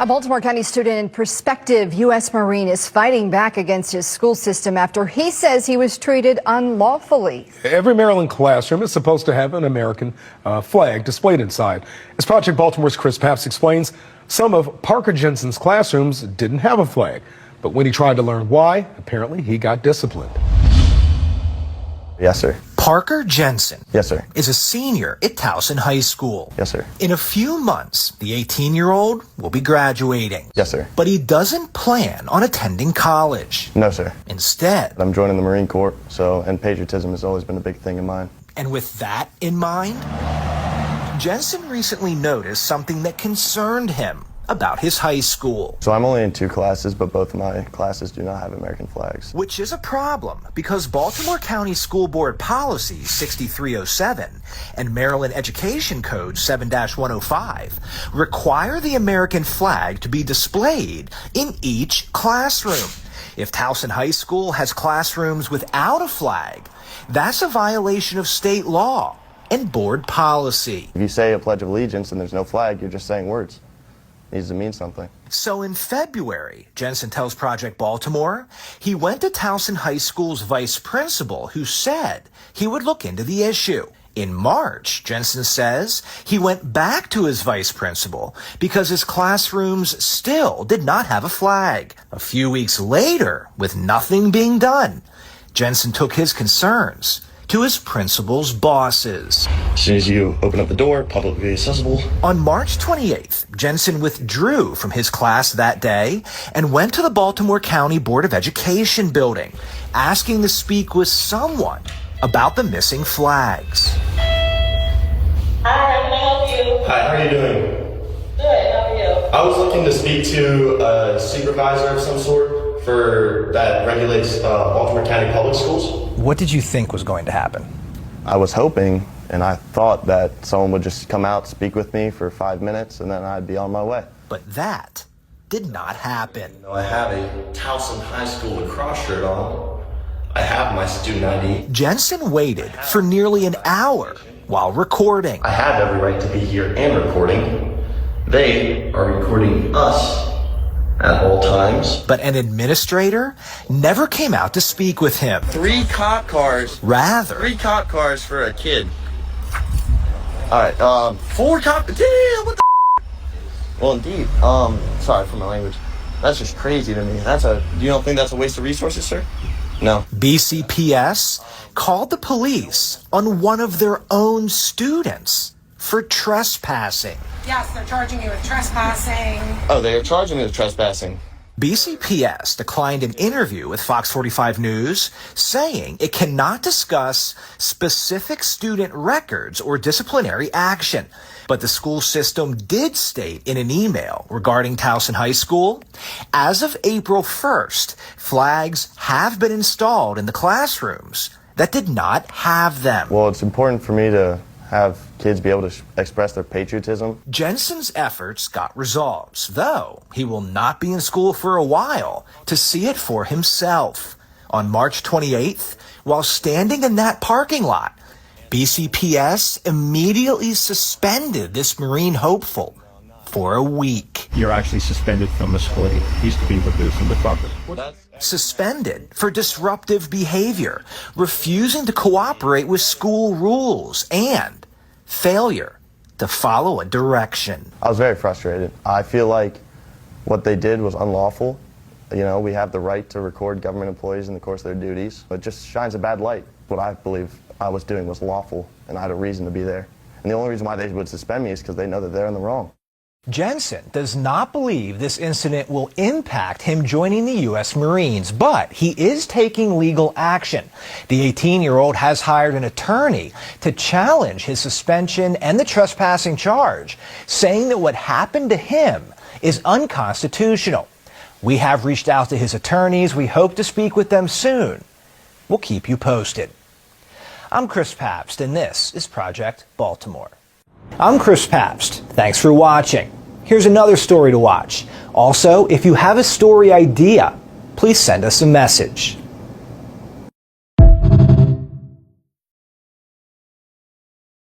A Baltimore County student and prospective U.S. Marine is fighting back against his school system after he says he was treated unlawfully. Every Maryland classroom is supposed to have an American flag displayed inside. As Project Baltimore's Chris Papst explains, some of Parker Jensen's classrooms didn't have a flag. But when he tried to learn why, apparently he got disciplined. Yes, sir. Parker Jensen. Yes, sir. Is a senior at Towson High School. Yes, sir. In a few months, the 18-year-old will be graduating. Yes, sir. But he doesn't plan on attending college. No, sir. Instead, I'm joining the Marine Corps, and patriotism has always been a big thing of mine. And with that in mind, Jensen recently noticed something that concerned him about his high school. So I'm only in 2 classes, but both of my classes do not have American flags. Which is a problem because Baltimore County School Board Policy 6307 and Maryland Education Code 7-105 require the American flag to be displayed in each classroom. If Towson High School has classrooms without a flag, that's a violation of state law and board policy. If you say a Pledge of Allegiance and there's no flag, you're just saying words. It needs to mean something. So in February, Jensen tells Project Baltimore, he went to Towson High School's vice principal who said he would look into the issue. In March, Jensen says he went back to his vice principal because his classrooms still did not have a flag. A few weeks later, with nothing being done, Jensen took his concerns to his principal's bosses. As soon as you open up the door, publicly accessible. On March 28th, Jensen withdrew from his class that day and went to the Baltimore County Board of Education building, asking to speak with someone about the missing flags. Hi, how can I help you? Hi, how are you doing? Good, how are you? I was looking to speak to a supervisor of some sort that regulates Baltimore County Public Schools. What did you think was going to happen? I was hoping, and I thought that someone would just come out, speak with me for 5 minutes, and then I'd be on my way. But that did not happen. I have a Towson High School lacrosse shirt on. I have my student ID. Jensen waited for nearly an hour while recording. I have every right to be here and recording. They are recording us at all times. But an administrator never came out to speak with him. 3 cop cars. Rather, 3 cop cars for a kid. All right, 4 cop. Damn, what the? well, indeed, sorry for my language. That's just crazy to me. You don't think that's a waste of resources, sir? No. BCPS called the police on one of their own students for trespassing. Yes, they're charging you with trespassing. Oh, they are charging me with trespassing. BCPS declined an interview with Fox 45 News, saying it cannot discuss specific student records or disciplinary action. But the school system did state in an email regarding Towson High School, as of April 1st, flags have been installed in the classrooms that did not have them. Well, it's important for me to have kids be able to express their patriotism. Jensen's efforts got results, though he will not be in school for a while to see it for himself. On March 28th, while standing in that parking lot, BCPS immediately suspended this Marine hopeful for a week. You're actually suspended from the school. He used to be with this in the Parker. Suspended for disruptive behavior, refusing to cooperate with school rules, and failure to follow a direction. I was very frustrated. I feel like what they did was unlawful. You know, we have the right to record government employees in the course of their duties. It just shines a bad light. What I believe I was doing was lawful, and I had a reason to be there. And the only reason why they would suspend me is because they know that they're in the wrong. Jensen does not believe this incident will impact him joining the U.S. Marines, but he is taking legal action. The 18-year-old has hired an attorney to challenge his suspension and the trespassing charge, saying that what happened to him is unconstitutional. We have reached out to his attorneys. We hope to speak with them soon. We'll keep you posted. I'm Chris Papst, and this is Project Baltimore. I'm Chris Papst. Thanks for watching. Here's another story to watch. Also, if you have a story idea, please send us a message.